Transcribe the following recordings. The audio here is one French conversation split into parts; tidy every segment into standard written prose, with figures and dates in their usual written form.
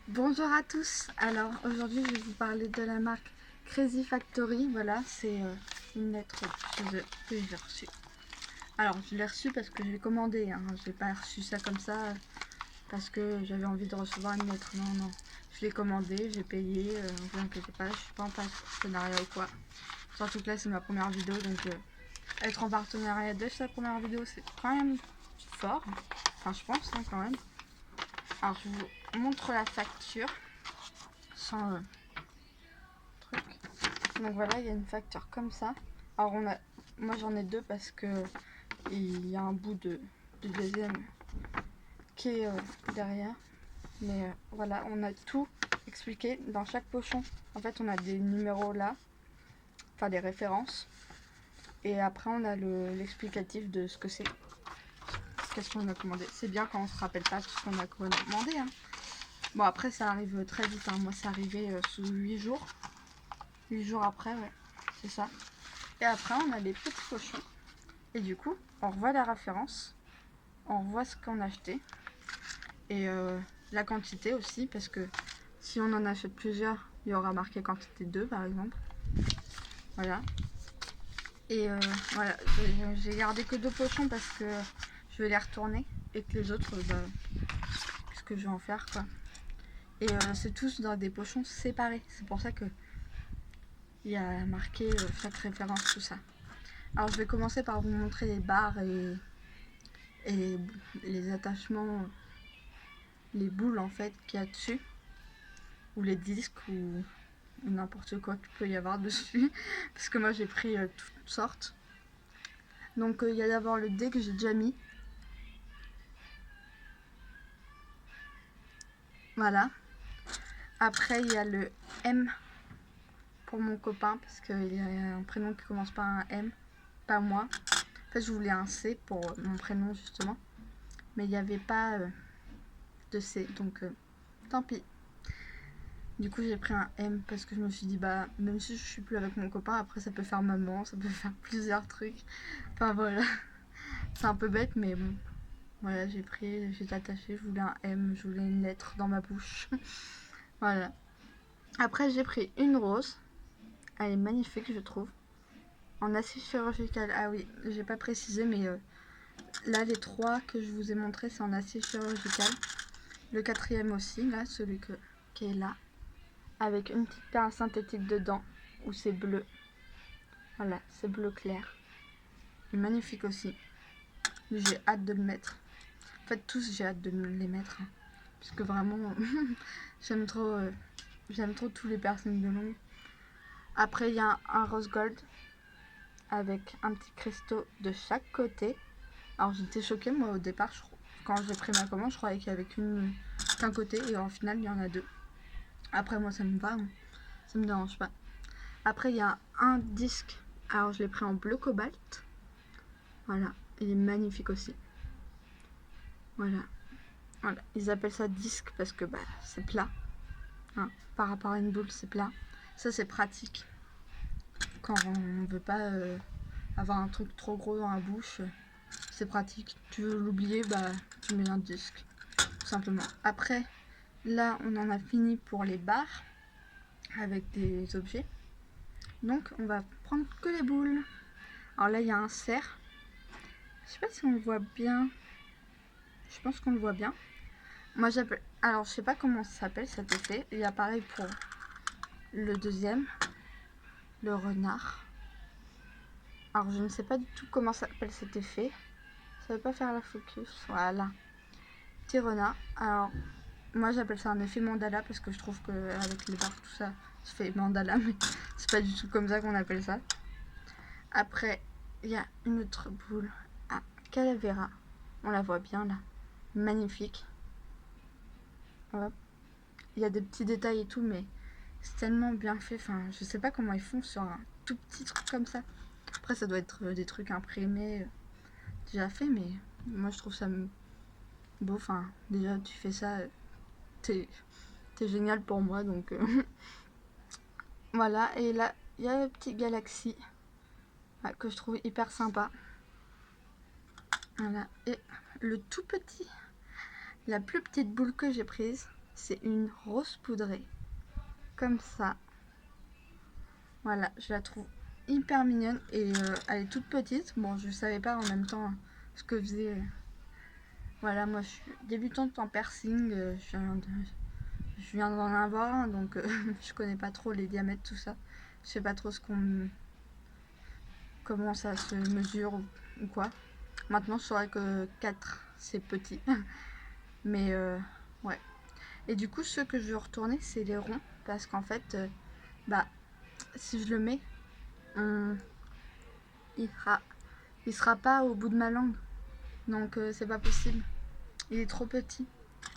Bonjour à tous. Alors aujourd'hui je vais vous parler de la marque Crazy Factory. Voilà, c'est une lettre chez eux que j'ai reçue. Alors je l'ai reçue parce que je l'ai commandé, hein. Je n'ai pas reçu ça comme ça parce que j'avais envie de recevoir une lettre. Non, non. Je l'ai commandé, j'ai payé, ne vous inquiétez pas, je suis pas en partenariat ou quoi. Surtout que là c'est ma première vidéo, donc être en partenariat dès sa première vidéo c'est quand même fort. Enfin je pense hein, quand même. Alors je vous montre la facture sans truc. Donc voilà, il y a une facture comme ça. Alors moi j'en ai deux parce que il y a un bout du deuxième qui est derrière. Mais voilà, on a tout expliqué dans chaque pochon. En fait, on a des numéros là, enfin des références. Et après, on a l'explicatif de ce que c'est. Qu'est-ce qu'on a commandé. C'est bien quand on se rappelle pas tout ce qu'on a commandé. Hein. Bon, après, ça arrive très vite. Hein. Moi, c'est arrivé sous 8 jours. 8 jours après, ouais, c'est ça. Et après, on a les petits pochons. Et du coup, on revoit la référence. On revoit ce qu'on a acheté. Et la quantité aussi, parce que si on en achète plusieurs, il y aura marqué quantité 2 par exemple. Voilà. Et voilà, j'ai gardé que 2 pochons parce que je vais les retourner. Et que les autres, bah, qu'est-ce que je vais en faire quoi. Et c'est tous dans des pochons séparés. C'est pour ça que il y a marqué chaque référence, tout ça. Alors je vais commencer par vous montrer les barres et les attachements, les boules en fait qu'il y a dessus, ou les disques, ou n'importe quoi qu'il peut y avoir dessus, parce que moi j'ai pris toutes sortes. Donc il y a d'abord le D que j'ai déjà mis. Voilà. Après il y a le M pour mon copain, parce qu'il y a un prénom qui commence par un M, pas moi. En fait je voulais un C pour mon prénom justement, mais il n'y avait pas de C, donc tant pis. Du coup j'ai pris un M parce que je me suis dit bah même si je suis plus avec mon copain, après ça peut faire maman, ça peut faire plusieurs trucs. Enfin voilà. C'est un peu bête mais bon. Voilà, j'ai attaché, je voulais un M, je voulais une lettre dans ma bouche. Voilà. Après j'ai pris une rose. Elle est magnifique je trouve. En acier chirurgical. Ah oui, j'ai pas précisé mais là les trois que je vous ai montré c'est en acier chirurgical. Le quatrième aussi, là, qui est là. Avec une petite perle synthétique dedans, où c'est bleu. Voilà, c'est bleu clair. Et magnifique aussi. J'ai hâte de le mettre. En fait, tous, j'ai hâte de les mettre. Hein, parce que vraiment, j'aime trop tous les piercings de longue. Après, il y a un rose gold avec un petit cristaux de chaque côté. Alors, j'étais choquée, moi, au départ, quand j'ai pris ma commande, je croyais qu'il y avait qu'un côté. Et en final, il y en a deux. Après, moi, ça me va. Hein, ça me dérange pas. Après, il y a un disque. Alors, je l'ai pris en bleu cobalt. Voilà, il est magnifique aussi. Voilà. Voilà. Ils appellent ça disque parce que bah, c'est plat. Hein. Par rapport à une boule, c'est plat. Ça, c'est pratique. Quand on veut pas avoir un truc trop gros dans la bouche, c'est pratique. Tu veux l'oublier, bah, tu mets un disque. Tout simplement. Après, là, on en a fini pour les barres avec des objets. Donc, on va prendre que les boules. Alors là, il y a un cerf. Je sais pas si on le voit bien. Je pense qu'on le voit bien. Moi j'appelle. Alors je sais pas comment ça s'appelle cet effet. Il y a pareil pour le deuxième. Le renard. Alors je ne sais pas du tout comment ça s'appelle cet effet. Ça veut pas faire la focus. Voilà. Petit renard. Alors moi j'appelle ça un effet mandala parce que je trouve que avec les barres tout ça se fait mandala, mais c'est pas du tout comme ça qu'on appelle ça. Après il y a une autre boule à Calavera. On la voit bien là. Magnifique. Hop. Il y a des petits détails et tout, mais c'est tellement bien fait. Enfin, je sais pas comment ils font sur un tout petit truc comme ça. Après, ça doit être des trucs imprimés déjà faits, mais moi je trouve ça beau. Enfin, déjà, tu fais ça, t'es génial pour moi, donc voilà. Et là, il y a le petit Galaxy que je trouve hyper sympa. Voilà. Et le tout petit, la plus petite boule que j'ai prise, C'est une rose poudrée. Comme ça. Voilà, je la trouve hyper mignonne et elle est toute petite. Bon, je savais pas en même temps ce que faisait. Voilà, moi je suis débutante en piercing. Je viens d'en avoir un, donc je connais pas trop les diamètres, tout ça. Je sais pas trop comment ça se mesure ou quoi. Maintenant, je saurais que 4 c'est petit. Mais ouais. Et du coup, ceux que je veux retourner, c'est les ronds. Parce qu'en fait, bah, si je le mets, il sera pas au bout de ma langue. Donc c'est pas possible. Il est trop petit.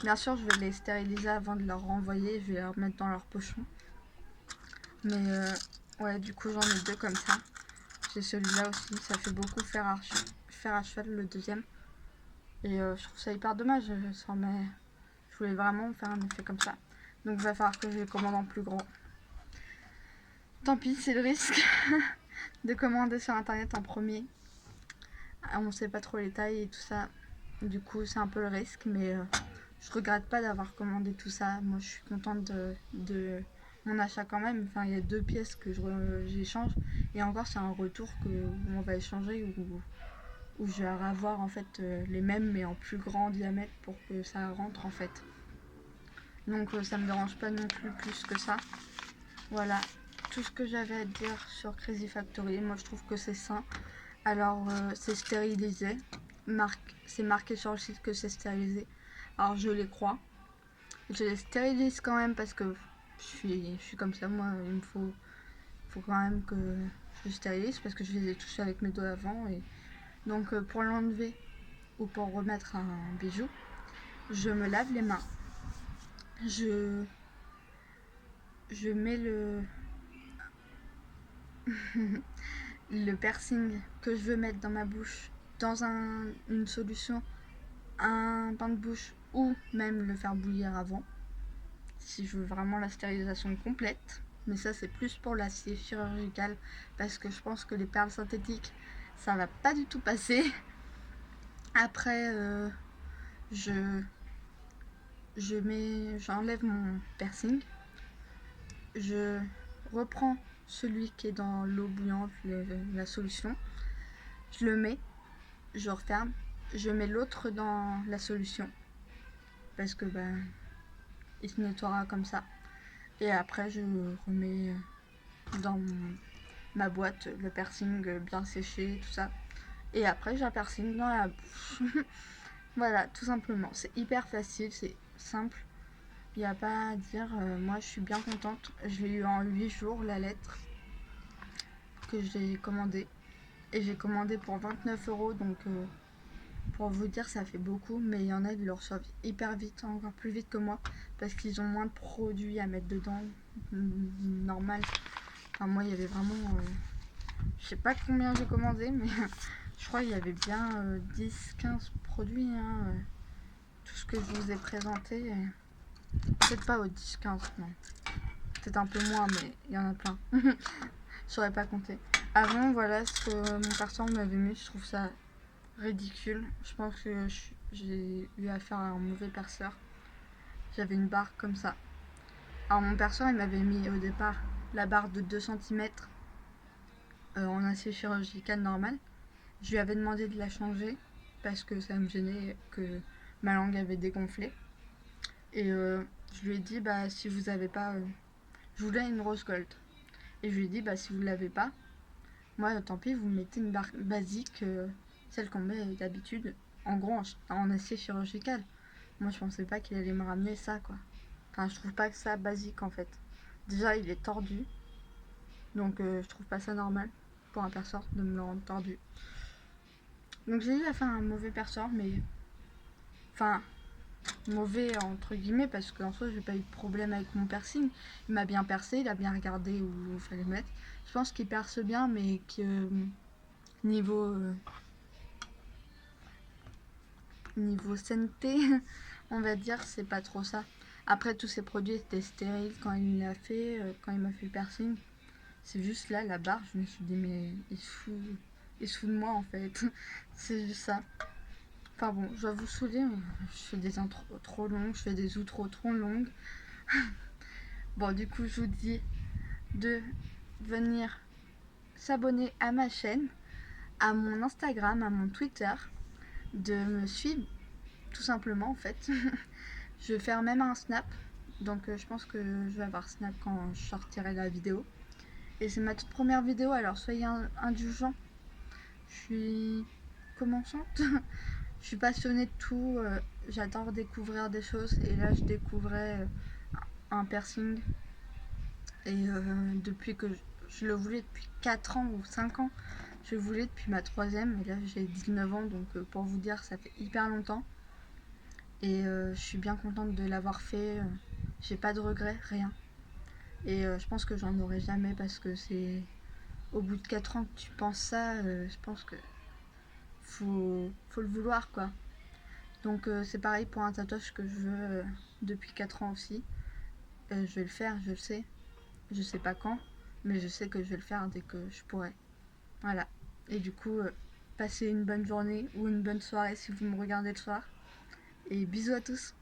Bien sûr, je vais les stériliser avant de leur renvoyer. Je vais les remettre dans leur pochon. Mais ouais, du coup, j'en ai 2 comme ça. J'ai celui-là aussi. Ça fait beaucoup fer à cheval, le deuxième. Et je trouve ça hyper dommage. Je voulais vraiment faire un effet comme ça. Donc il va falloir que je les commande en plus gros. Tant pis, c'est le risque de commander sur internet en premier. On sait pas trop les tailles et tout ça. Du coup, c'est un peu le risque, mais je regrette pas d'avoir commandé tout ça. Moi, je suis contente de mon achat quand même. Enfin, il y a 2 pièces que j'échange. Et encore, c'est un retour où on va échanger, où je vais avoir en fait les mêmes, mais en plus grand diamètre pour que ça rentre en fait. Donc, ça me dérange pas non plus que ça. Voilà, tout ce que j'avais à dire sur Crazy Factory. Moi, je trouve que c'est sain. Alors, c'est stérilisé. C'est marqué sur le site que c'est stérilisé. Alors, je les crois. Je les stérilise quand même parce que je suis comme ça. Moi, il me faut quand même que je stérilise parce que je les ai touchés avec mes doigts avant. Et donc, pour l'enlever ou pour remettre un bijou, je me lave les mains. Je mets le piercing que je veux mettre dans ma bouche dans une solution, un bain de bouche ou même le faire bouillir avant si je veux vraiment la stérilisation complète. Mais ça, c'est plus pour l'acier chirurgical parce que je pense que les perles synthétiques, ça va pas du tout passer. Après, j'enlève mon piercing, je reprends celui qui est dans l'eau bouillante, la solution, je le mets, je referme, je mets l'autre dans la solution parce que il se nettoiera comme ça. Et après, je remets dans ma boîte le piercing bien séché, tout ça. Et après, j'ai un piercing dans la bouche. Voilà, tout simplement. C'est hyper facile, c'est simple. Il n'y a pas à dire. Moi, je suis bien contente. Je l'ai eu en 8 jours, la lettre que j'ai commandée. Et j'ai commandé pour 29 €. Donc, pour vous dire, ça fait beaucoup. Mais il y en a qui le reçoivent hyper vite, encore plus vite que moi. Parce qu'ils ont moins de produits à mettre dedans. Normal. Enfin, moi, il y avait vraiment... je sais pas combien j'ai commandé, mais je crois qu'il y avait bien 10-15 produits. Tout ce que je vous ai présenté. Peut-être pas aux 10-15, non. Peut-être un peu moins, mais il y en a plein. Je saurais pas compter. Avant, voilà ce que mon perçeur m'avait mis. Je trouve ça ridicule. Je pense que j'ai eu affaire à un mauvais perceur. J'avais une barre comme ça. Alors mon perceur, il m'avait mis au départ la barre de 2 cm en acier chirurgical normal. Je lui avais demandé de la changer parce que ça me gênait que ma langue avait dégonflé. Et je lui ai dit, si vous avez pas... je voulais une rose gold. Et je lui ai dit, si vous l'avez pas, moi, tant pis, vous mettez une barre basique, celle qu'on met d'habitude, en gros, en acier chirurgical. Moi, je pensais pas qu'il allait me ramener ça, quoi. Enfin, je trouve pas que ça basique, en fait. Déjà, il est tordu. Donc, je trouve pas ça normal pour un perceur de me le rendre tordu. Donc, j'ai eu à faire un mauvais perceur, mais... Enfin, mauvais entre guillemets, parce qu'en soi, j'ai pas eu de problème avec mon piercing. Il m'a bien percé, il a bien regardé où il fallait le mettre. Je pense qu'il perce bien, mais que niveau sainteté, on va dire, c'est pas trop ça. Après, tous ces produits étaient stériles quand il l'a fait, quand il m'a fait le piercing. C'est juste là, la barre, je me suis dit, mais il se fout de moi en fait. C'est juste ça. Enfin bon, je vais vous saouler, mais je fais des intros trop longues, je fais des outros trop longues. Bon, du coup, je vous dis de venir s'abonner à ma chaîne, à mon Instagram, à mon Twitter, de me suivre tout simplement en fait. Je vais faire même un snap, donc je pense que je vais avoir snap quand je sortirai la vidéo. Et c'est ma toute première vidéo, alors soyez indulgents. Je suis commençante. Je suis passionnée de tout, j'adore découvrir des choses et là je découvrais un piercing et depuis que je le voulais depuis 4 ans ou 5 ans, je le voulais depuis ma troisième et là j'ai 19 ans donc pour vous dire ça fait hyper longtemps et je suis bien contente de l'avoir fait, j'ai pas de regrets, rien et je pense que j'en aurai jamais parce que c'est au bout de 4 ans que tu penses ça, je pense que faut le vouloir quoi. Donc c'est pareil pour un tatouage que je veux depuis 4 ans aussi. Je vais le faire, je le sais. Je sais pas quand, mais je sais que je vais le faire dès que je pourrai. Voilà. Et du coup, passez une bonne journée ou une bonne soirée si vous me regardez le soir. Et bisous à tous.